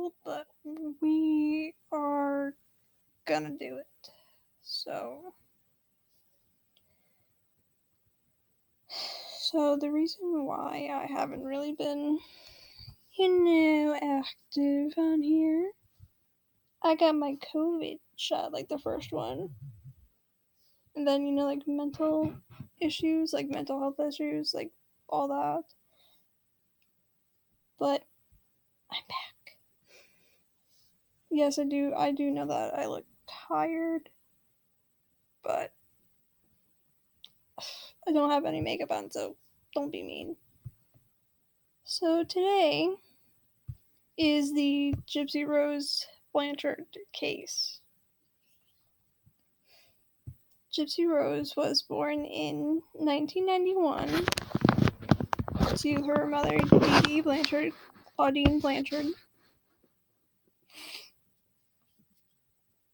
difficult, but we are gonna do it. So the reason why I haven't really been, active on here, I got my COVID shot, like the first one. And then, like mental issues, like mental health issues, like all that. But I'm back. Yes, I do know that I look tired, but I don't have any makeup on, so don't be mean. So today is the Gypsy Rose Blanchard case. Gypsy Rose was born in 1991 to her mother, Dee Dee Blanchard, Claudine Blanchard.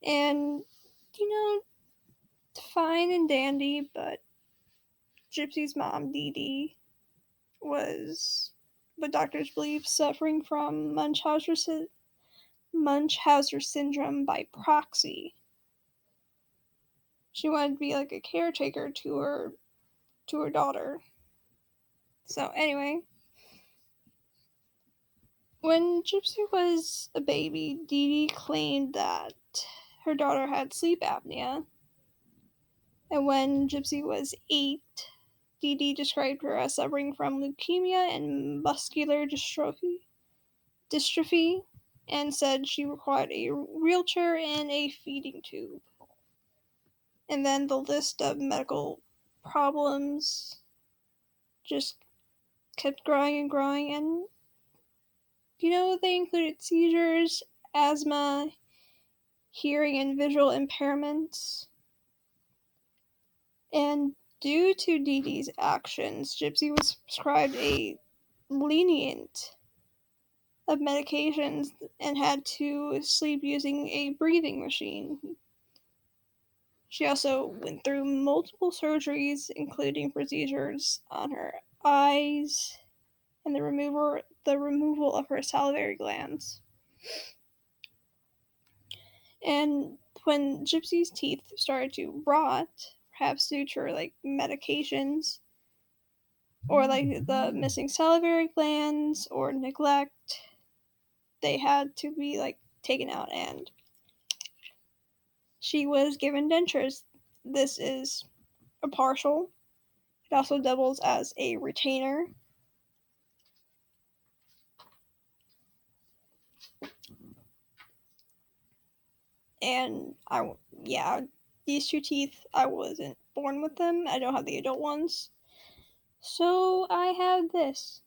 And, fine and dandy, but Gypsy's mom, Dee Dee, was, what doctors believe, suffering from Munchausen syndrome by proxy. She wanted to be like a caretaker to her daughter. So anyway, when Gypsy was a baby, Dee Dee claimed that her daughter had sleep apnea. And when Gypsy was 8, Dee Dee described her as suffering from leukemia and muscular dystrophy, and said she required a wheelchair and a feeding tube. And then the list of medical problems just kept growing and growing, and they included seizures, asthma, hearing and visual impairments. And due to Dee Dee's actions, Gypsy was prescribed a lenient of medications and had to sleep using a breathing machine. She also went through multiple surgeries, including procedures on her eyes and the removal of her salivary glands. And when Gypsy's teeth started to rot, perhaps due to her medications, or the missing salivary glands or neglect, they had to be taken out, and she was given dentures. This is a partial. It also doubles as a retainer. And these 2 teeth, I wasn't born with them. I don't have the adult ones. So I have this.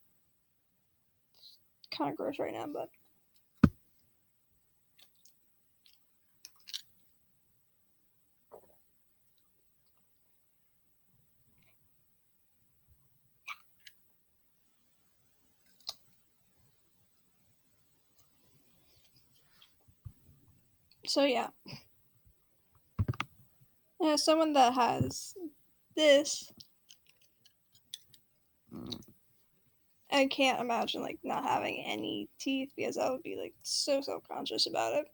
It's kind of gross right now, but so yeah. And as someone that has this, I can't imagine not having any teeth, because I would be so self-conscious about it.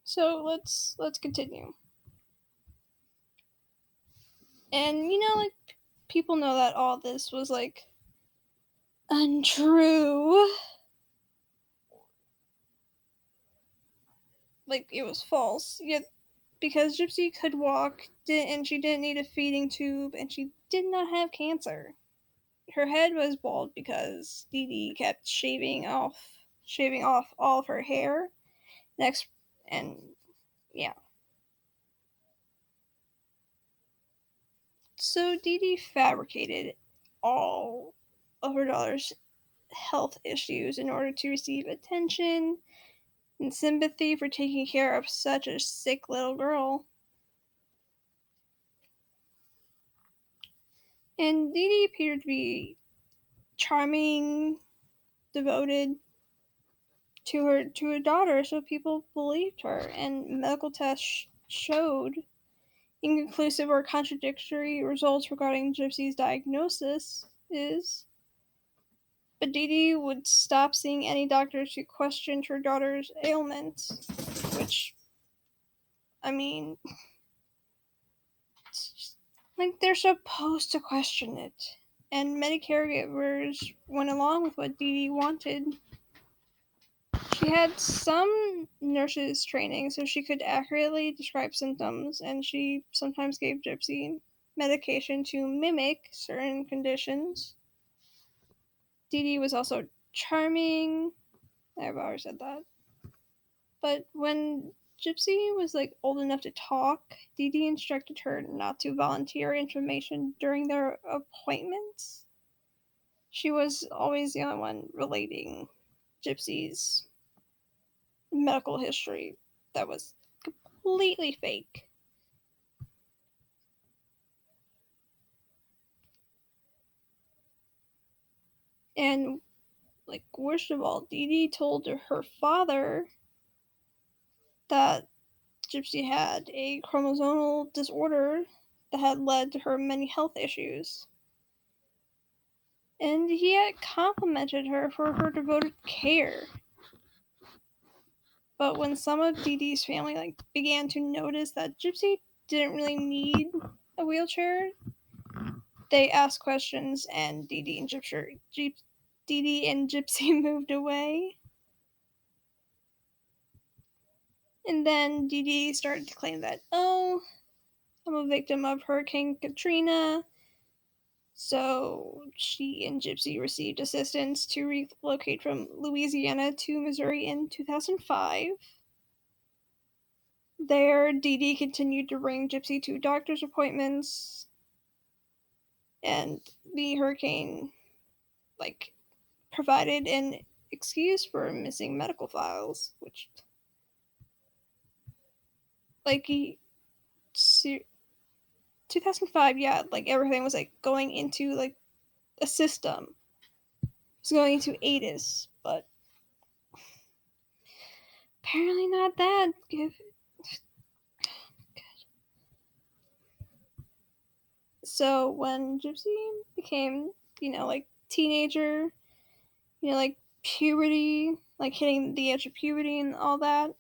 So let's continue. And people know that all this was untrue. It was false. Yet because Gypsy could walk, and she didn't need a feeding tube, and she did not have cancer. Her head was bald because Dee Dee kept shaving off all of her hair. So Dee Dee fabricated all of her daughter's health issues in order to receive attention and sympathy for taking care of such a sick little girl. And Dee Dee appeared to be charming, devoted to her daughter, so people believed her, and medical tests showed inconclusive or contradictory results regarding Gypsy's diagnosis. But Dee Dee would stop seeing any doctors who questioned her daughter's ailments, which, I mean, like, they're supposed to question it. And many caregivers went along with what Dee Dee wanted. She had some nurses training so she could accurately describe symptoms, and she sometimes gave Gypsy medication to mimic certain conditions. Dee Dee was also charming. I've already said that. But when Gypsy was like old enough to talk, Dee Dee instructed her not to volunteer information during their appointments. She was always the only one relating Gypsy's medical history that was completely fake. And, like, worst of all, Dee Dee told her father that Gypsy had a chromosomal disorder that had led to her many health issues. And he had complimented her for her devoted care. But when some of Dee Dee's family began to notice that Gypsy didn't really need a wheelchair, they asked questions, and Dee Dee and Gypsy moved away. And then Dee Dee started to claim that, oh, I'm a victim of Hurricane Katrina. So she and Gypsy received assistance to relocate from Louisiana to Missouri in 2005. There, Dee Dee continued to bring Gypsy to doctor's appointments, and the hurricane, provided an excuse for missing medical files, which, like, 2005, yeah, everything was, going into, a system. It was going into ATIS, but apparently not that. So when Gypsy became, teenager, puberty, hitting the edge of puberty and all that,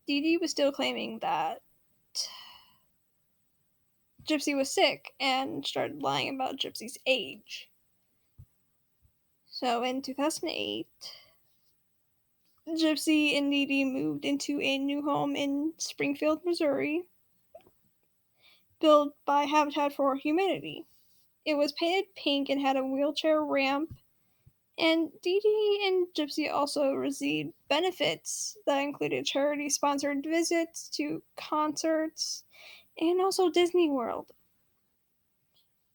Dee Dee was still claiming that Gypsy was sick and started lying about Gypsy's age. So in 2008, Gypsy and Dee Dee moved into a new home in Springfield, Missouri, built by Habitat for Humanity. It was painted pink and had a wheelchair ramp, and Dee Dee and Gypsy also received benefits that included charity-sponsored visits to concerts and also Disney World.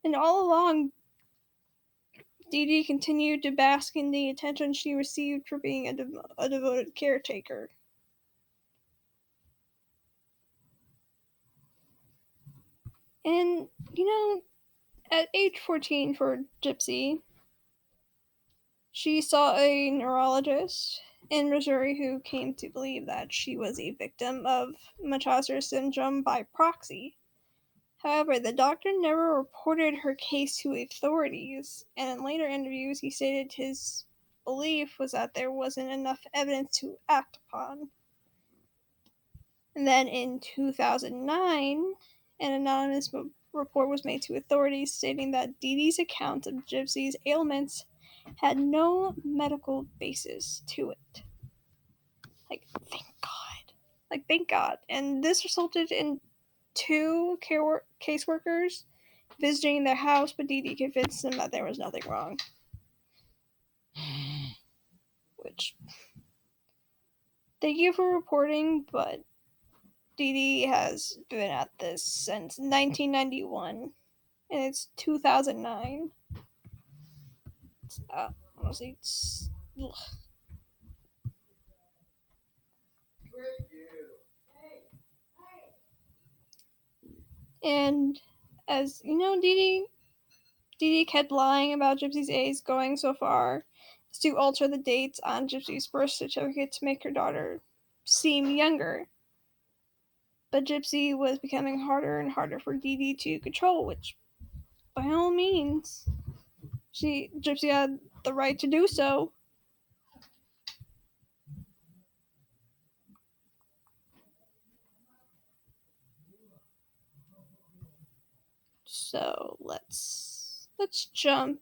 And all along, Dee Dee continued to bask in the attention she received for being a devoted caretaker. And, at age 14 for Gypsy, she saw a neurologist in Missouri who came to believe that she was a victim of Munchausen syndrome by proxy. However, the doctor never reported her case to authorities, and in later interviews he stated his belief was that there wasn't enough evidence to act upon. And then in 2009, an anonymous report was made to authorities stating that Dee Dee's account of Gypsy's ailments had no medical basis to it. Thank God. Thank God. And this resulted in two caseworkers visiting their house, but Dee Dee convinced them that there was nothing wrong. Which, thank you for reporting, but Dee Dee has been at this since 1991, and it's 2009. Honestly, ugh. And as you know, Dee Dee kept lying about Gypsy's age, going so far as to alter the dates on Gypsy's birth certificate to make her daughter seem younger. But Gypsy was becoming harder and harder for Dee Dee to control, which, by all means, Gypsy had the right to do so. So let's jump.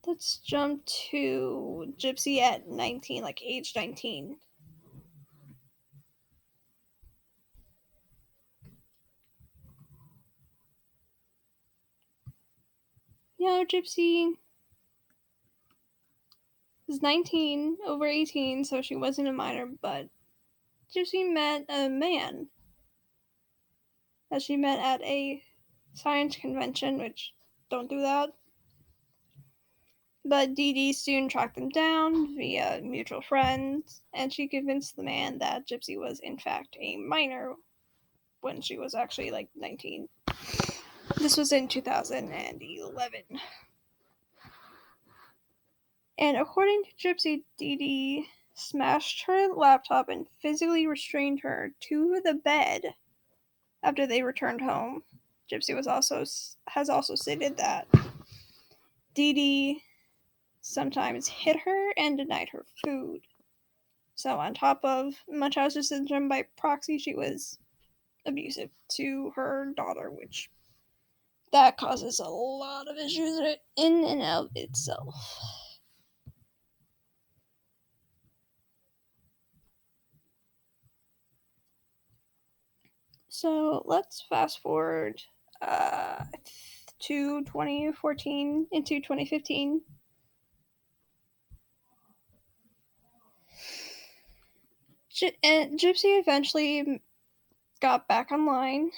Let's jump to Gypsy at 19, like age 19. Gypsy was 19, over 18, so she wasn't a minor, but Gypsy met a man that she met at a science convention, which don't do that. But Dee Dee soon tracked them down via mutual friends, and she convinced the man that Gypsy was in fact a minor when she was actually like 19. This was in 2011. And according to Gypsy, Dee Dee smashed her laptop and physically restrained her to the bed after they returned home. Gypsy has also stated that Dee Dee sometimes hit her and denied her food. So on top of Munchausen syndrome by proxy, she was abusive to her daughter, which that causes a lot of issues in and of itself. So let's fast forward to 2014 into 2015. Gypsy eventually got back online,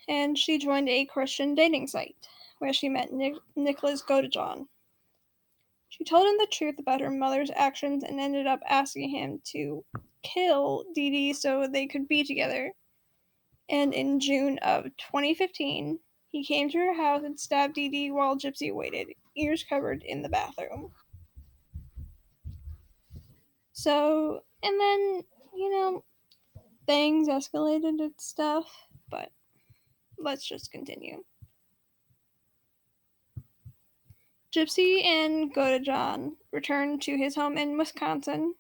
and she joined a Christian dating site where she met Nicholas Godejohn. She told him the truth about her mother's actions and ended up asking him to kill Dee Dee so they could be together. And in June of 2015, he came to her house and stabbed Dee Dee while Gypsy waited, ears covered, in the bathroom. So, and then, things escalated and stuff, but let's just continue. Gypsy and Godejohn returned to his home in Wisconsin,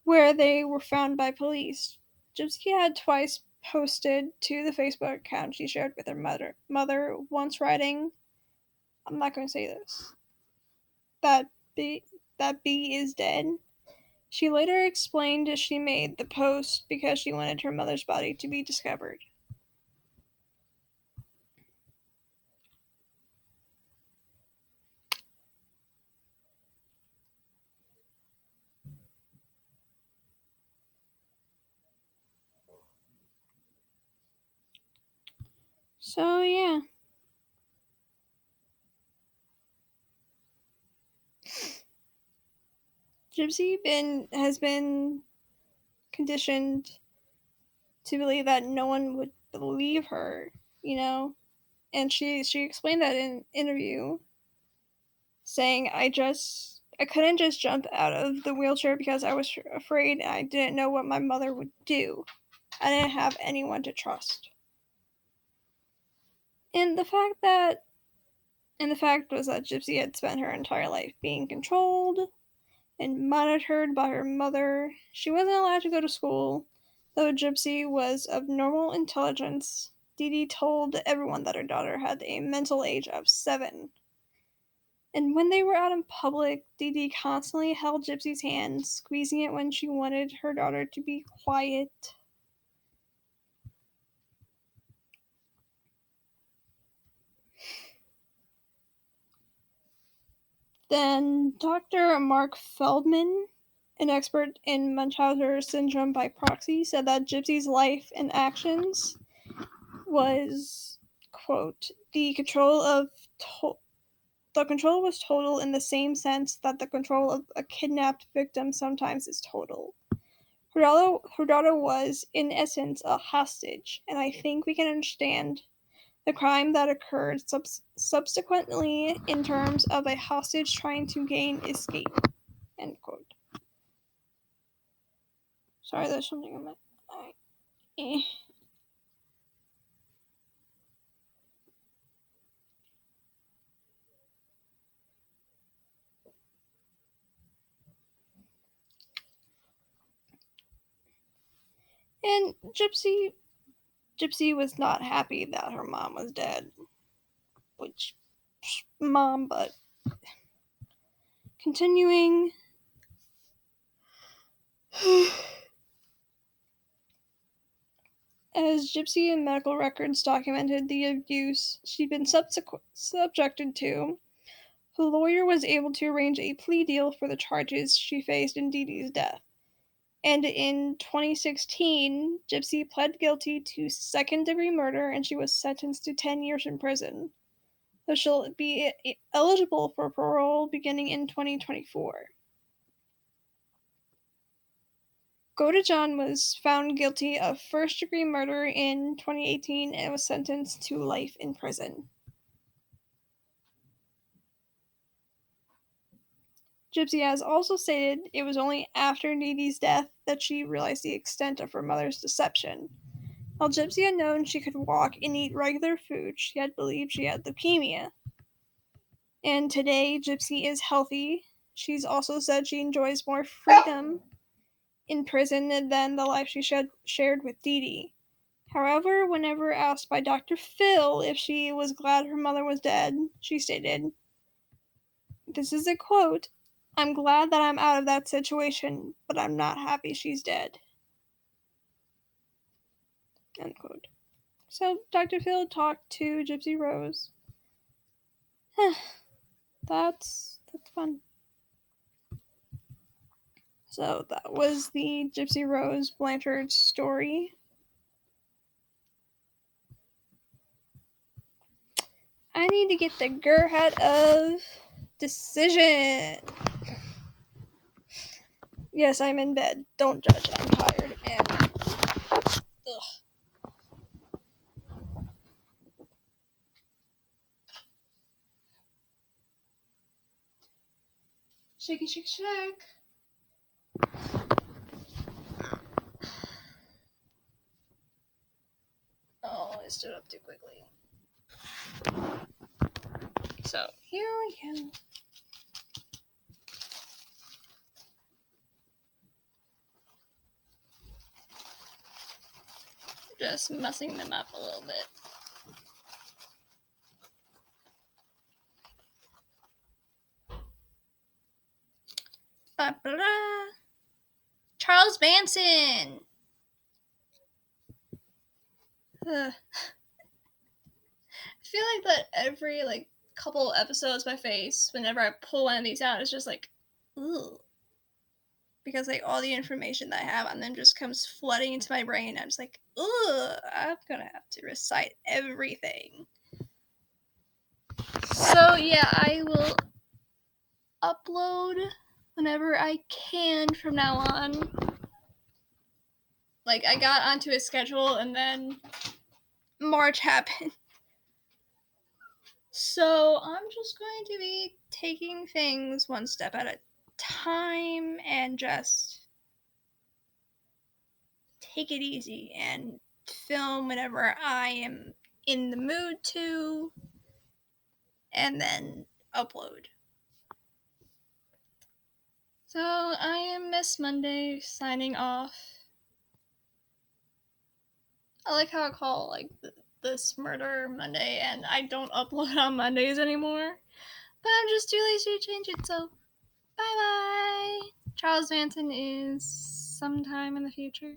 where they were found by police. Gypsy had twice posted to the Facebook account she shared with her mother once writing, I'm not going to say this, that B is dead. She later explained she made the post because she wanted her mother's body to be discovered. So yeah. Gypsy has been conditioned to believe that no one would believe her, And she explained that in an interview, saying, I couldn't just jump out of the wheelchair because I was afraid and I didn't know what my mother would do. I didn't have anyone to trust. And the fact was that Gypsy had spent her entire life being controlled and monitored by her mother. She wasn't allowed to go to school, though Gypsy was of normal intelligence. Dee Dee told everyone that her daughter had a mental age of 7. And when they were out in public, Dee Dee constantly held Gypsy's hand, squeezing it when she wanted her daughter to be quiet. Then Dr. Mark Feldman, an expert in Munchausen syndrome by proxy, said that Gypsy's life and actions was, quote, the control was total in the same sense that the control of a kidnapped victim sometimes is total. Her daughter was, in essence, a hostage, and I think we can understand the crime that occurred subsequently in terms of a hostage trying to gain escape, end quote. Sorry, there's something in my eye. And Gypsy was not happy that her mom was dead. Which, mom, but continuing. As Gypsy and medical records documented the abuse she'd been subjected to, the lawyer was able to arrange a plea deal for the charges she faced in Dee Dee's death. And in 2016, Gypsy pled guilty to second-degree murder and she was sentenced to 10 years in prison. So she'll be eligible for parole beginning in 2024. Godejohn was found guilty of first-degree murder in 2018 and was sentenced to life in prison. Gypsy has also stated it was only after Dee Dee's death that she realized the extent of her mother's deception. While Gypsy had known she could walk and eat regular food, she had believed she had leukemia. And today, Gypsy is healthy. She's also said she enjoys more freedom in prison than the life she shared with Dee Dee. However, whenever asked by Dr. Phil if she was glad her mother was dead, she stated, this is a quote, "I'm glad that I'm out of that situation, but I'm not happy she's dead." End quote. So Dr. Phil talked to Gypsy Rose. That's fun. So that was the Gypsy Rose Blanchard story. I need to get the Gerhat of decision. Yes, I'm in bed. Don't judge. I'm tired. And shaky, shake, shake. Oh, I stood up too quickly. So here we go. Just messing them up a little bit. Ba-ba-da. Charles Manson. I feel like that every couple episodes, my face, whenever I pull one of these out, is just like, ooh. Because all the information that I have on them just comes flooding into my brain. I'm just like, ugh, I'm gonna have to recite everything. So yeah, I will upload whenever I can from now on. I got onto a schedule and then March happened. So I'm just going to be taking things one step at a time and just take it easy and film whenever I am in the mood to, and then upload. So I am Miss Monday signing off. I like how I call this Murder Monday, and I don't upload on Mondays anymore. But I'm just too lazy to change it, so bye bye. Charles Manson is sometime in the future.